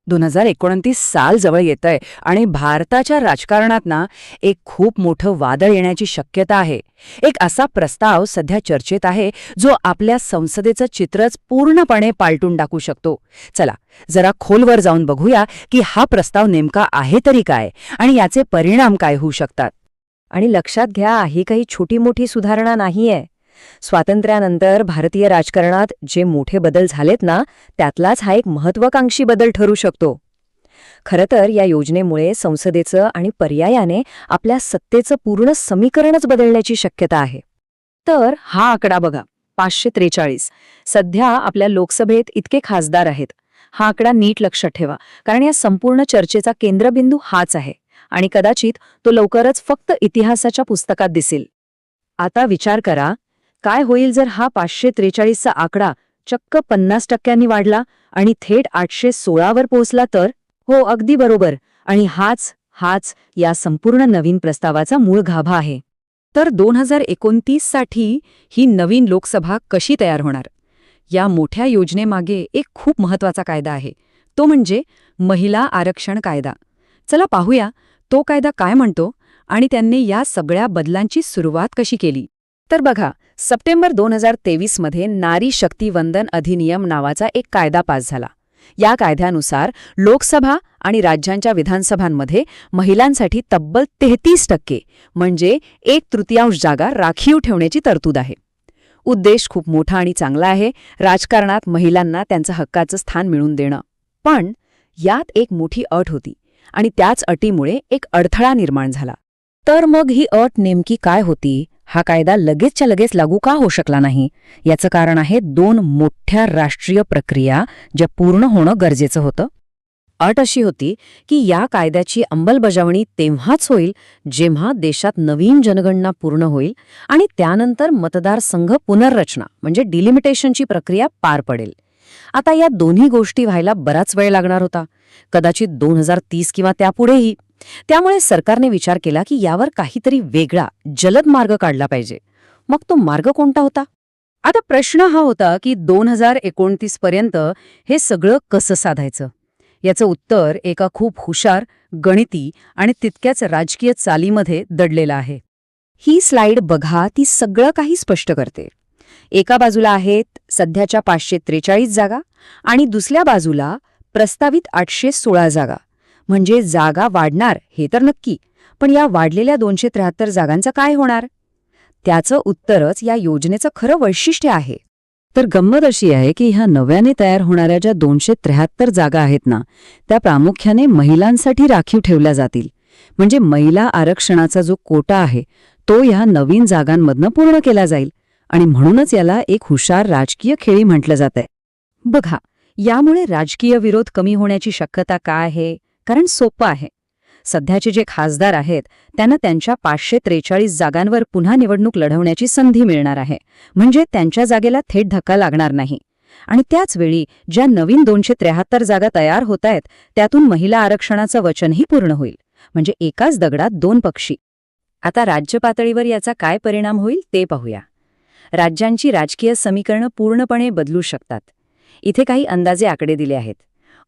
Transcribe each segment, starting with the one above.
2029 साल जवळ येतंय आणि भारताच्या राजकारणात ना एक खूप मोठं वादळ येण्याची शक्यता आहे. एक असा प्रस्ताव सध्या चर्चेत आहे जो आपल्या संसदेचं चित्रच पूर्णपणे पालटून टाकू शकतो. चला जरा खोलवर जाऊन बघूया की हा प्रस्ताव नेमका आहे तरी काय आणि याचे परिणाम काय होऊ शकतात. आणि लक्षात घ्या, ही काही छोटी मोठी सुधारणा नाहीये. स्वातंत्र्यानंतर भारतीय राजकारणात जे मोठे बदल झालेत ना, त्यातलाच हा एक महत्त्वाकांक्षी बदल ठरू शकतो. खरं तर या योजनेमुळे संसदेचं आणि पर्यायाने आपल्या सत्तेचं पूर्ण समीकरणच बदलण्याची शक्यता आहे. तर हा आकडा बघा, 543. सध्या आपल्या लोकसभेत इतके खासदार आहेत. हा आकडा नीट लक्षात ठेवा, कारण या संपूर्ण चर्चेचा केंद्रबिंदू हाच आहे आणि कदाचित तो लवकरच फक्त इतिहासाच्या पुस्तकात दिसेल. आता विचार करा, काय होईल जर हा 543चा आकडा चक्क 50% वाढला आणि थेट 816 वर पोहोचला तर? हो, अगदी बरोबर. आणि हाच या संपूर्ण नवीन प्रस्तावाचा मूळ गाभा आहे. तर 2029 साठी ही नवीन लोकसभा कशी तयार होणार? या मोठ्या योजनेमागे एक खूप महत्वाचा कायदा आहे, तो म्हणजे महिला आरक्षण कायदा. चला पाहूया तो कायदा काय म्हणतो आणि त्यांनी या सगळ्या बदलांची सुरुवात कशी केली. तर बघा, सप्टेंबर 2023 मध्ये नारी शक्ती वंदन अधिनियम नावाचा एक कायदा पास झाला. या कायद्यानुसार लोकसभा आणि राज्यांच्या विधानसभांमध्ये महिलांसाठी तब्बल 33% म्हणजे 1/3 जागा राखीव ठेवण्याची तरतूद आहे. उद्देश खूप मोठा आणि चांगला आहे, राजकारणात महिलांना त्यांचं हक्काचं स्थान मिळवून देणं. पण यात एक मोठी अट होती आणि त्याच अटीमुळे एक अडथळा निर्माण झाला. तर मग ही अट नेमकी काय होती? हा कायदा लगेचच्या लगेच लागू का होऊ शकला नाही? याचं कारण आहे 2 मोठ्या राष्ट्रीय प्रक्रिया ज्या पूर्ण होणं गरजेचं होतं. अट अशी होती की या कायद्याची अंमलबजावणी तेव्हाच होईल जेव्हा देशात नवीन जनगणना पूर्ण होईल आणि त्यानंतर मतदारसंघ पुनर्रचना म्हणजे डिलिमिटेशनची प्रक्रिया पार पडेल. आता या दोन्ही गोष्टी व्हायला बराच वेळ लागणार होता, कदाचित 2030 किंवा त्यापुढेही. त्यामुळे सरकारने विचार केला की यावर काहीतरी वेगळा, जलद मार्ग काढला पाहिजे. मग तो मार्ग कोणता होता? आता प्रश्न हा होता की 2029 पर्यंत हे सगळं कसं साधायचं. याचं उत्तर एका खूप हुशार, गणिती आणि तितक्याच राजकीय चालीमध्ये दडलेलं आहे. ही स्लाइड बघा, ती सगळं काही स्पष्ट करते. एका बाजूला आहेत सध्याच्या 543 जागा आणि दुसऱ्या बाजूला प्रस्तावित 816 जागा. म्हणजे जागा वाढणार हे तर नक्की, पण या वाढलेल्या 273 जागांचं काय होणार? त्याचं उत्तरच या योजनेचं खरं वैशिष्ट्य आहे. तर गंमत अशी आहे की ह्या नव्याने तयार होणाऱ्या ज्या 273 जागा आहेत ना, त्या प्रामुख्याने महिलांसाठी राखीव ठेवल्या जातील. म्हणजे महिला आरक्षणाचा जो कोटा आहे तो ह्या नवीन जागांमधनं पूर्ण केला जाईल आणि म्हणूनच याला एक हुशार राजकीय खेळी म्हटलं जातंय. बघा, यामुळे राजकीय विरोध कमी होण्याची शक्यता काय आहे? कारण सोपं आहे. सध्याचे जे खासदार आहेत त्यांना त्यांच्या 543 जागांवर पुन्हा निवडणूक लढवण्याची संधी मिळणार आहे. म्हणजे त्यांच्या जागेला थेट धक्का लागणार नाही. आणि त्याच वेळी ज्या नवीन 273 जागा तयार होत आहेत त्यातून महिला आरक्षणाचं वचनही पूर्ण होईल. म्हणजे एकाच दगडात 2 पक्षी. आता राज्य पातळीवर याचा काय परिणाम होईल ते पाहूया. राज्यांची राजकीय समीकरणं पूर्णपणे बदलू शकतात. इथे काही अंदाजे आकडे दिले आहेत.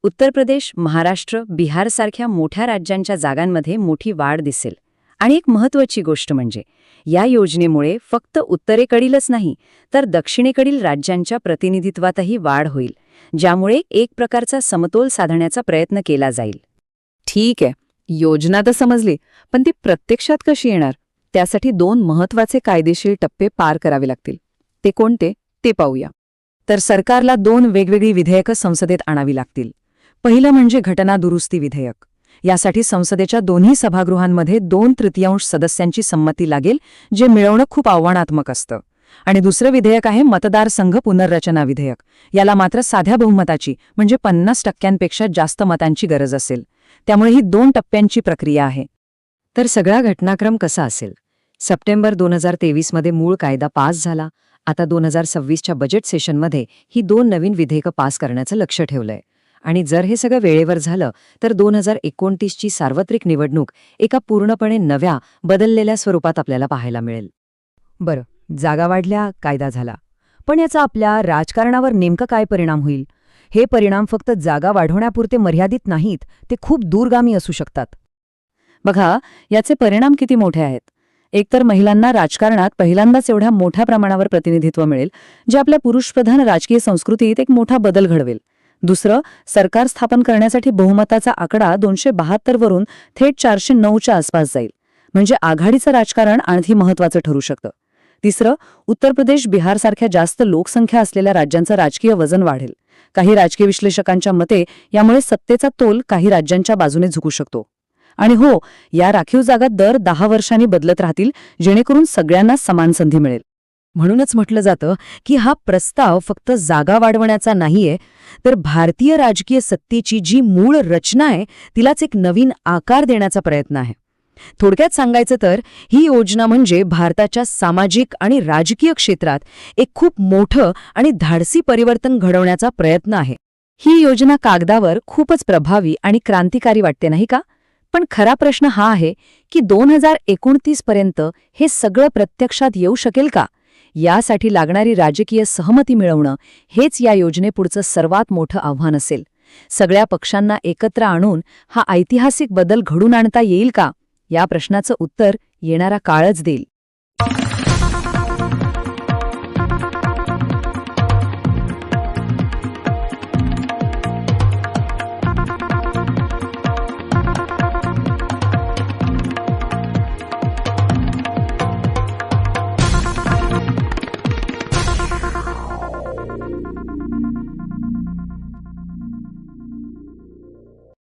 उत्तर प्रदेश, महाराष्ट्र, बिहारसारख्या मोठ्या राज्यांच्या जागांमध्ये मोठी वाढ दिसेल. आणि एक महत्त्वाची गोष्ट म्हणजे या योजनेमुळे फक्त उत्तरेकडीलच नाही तर दक्षिणेकडील राज्यांच्या प्रतिनिधित्वातही वाढ होईल, ज्यामुळे एक प्रकारचा समतोल साधण्याचा प्रयत्न केला जाईल. ठीक आहे, योजना तर समजली, पण ती प्रत्यक्षात कशी येणार? त्यासाठी 2 महत्त्वाचे कायदेशीर टप्पे पार करावे लागतील. ते कोणते ते पाहूया. तर सरकारला 2 वेगवेगळी विधेयकं संसदेत आणावी लागतील. पहिलं म्हणजे घटना दुरुस्ती विधेयक. यासाठी संसदेच्या दोन्ही सभागृहांमध्ये 2/3 सदस्यांची संमती लागेल, जे मिळवणं खूप आव्हानात्मक असतं. आणि दुसरं विधेयक आहे मतदारसंघ पुनर्रचना विधेयक. याला मात्र साध्या बहुमताची म्हणजे 50%पेक्षा जास्त मतांची गरज असेल. त्यामुळे ही 2 टप्प्यांची प्रक्रिया आहे. तर सगळा घटनाक्रम कसा असेल? सप्टेंबर 2023 मध्ये मूळ कायदा पास झाला. आता 2026च्या बजेट सेशनमध्ये ही 2 नवीन विधेयकं पास करण्याचं लक्ष ठेवलंय. आणि जर हे सगळं वेळेवर झालं तर 2029ची सार्वत्रिक निवडणूक एका पूर्णपणे नव्या, बदललेल्या स्वरूपात आपल्याला पाहायला मिळेल. बरं, जागा वाढल्या, कायदा झाला. पण याचा आपल्या राजकारणावर नेमका काय परिणाम होईल? हे परिणाम फक्त जागा वाढवण्यापुरते मर्यादित नाहीत, ते खूप दूरगामी असू शकतात. बघा, याचे परिणाम किती मोठे आहेत. एकतर महिलांना राजकारणात पहिल्यांदाच एवढ्या मोठ्या प्रमाणावर प्रतिनिधित्व मिळेल, जे आपल्या पुरुषप्रधान राजकीय संस्कृतीत एक मोठा बदल घडवेल. दुसरं, सरकार स्थापन करण्यासाठी बहुमताचा आकडा 272 वरून थेट 409च्या आसपास जाईल. म्हणजे आघाडीचं राजकारण आणखी महत्वाचं ठरू शकतं. तिसरं, उत्तर प्रदेश, बिहारसारख्या जास्त लोकसंख्या असलेल्या राज्यांचं राजकीय वजन वाढेल. काही राजकीय विश्लेषकांच्या मते यामुळे सत्तेचा तोल काही राज्यांच्या बाजूने झुकू शकतो. आणि हो, या राखीव जागा दर 10 वर्षांनी बदलत राहतील, जेणेकरून सगळ्यांना समान संधी मिळेल. म्हणूनच म्हटलं जातं की हा प्रस्ताव फक्त जागा वाढवण्याचा नाहीये, तर भारतीय राजकीय सत्तेची जी मूळ रचना आहे तिलाच एक नवीन आकार देण्याचा प्रयत्न आहे. थोडक्यात सांगायचं तर ही योजना म्हणजे भारताच्या सामाजिक आणि राजकीय क्षेत्रात एक खूप मोठं आणि धाडसी परिवर्तन घडवण्याचा प्रयत्न आहे. ही योजना कागदावर खूपच प्रभावी आणि क्रांतिकारी वाटते, नाही का? पण खरा प्रश्न हा आहे की 2029 पर्यंत हे सगळं प्रत्यक्षात येऊ शकेल का? यासाठी लागणारी राजकीय सहमती मिळवणं हेच या योजनेपुढचं सर्वात मोठं आव्हान असेल. सगळ्या पक्षांना एकत्र आणून हा ऐतिहासिक बदल घडून आणता येईल का? या प्रश्नाचं उत्तर येणारा काळच देईल.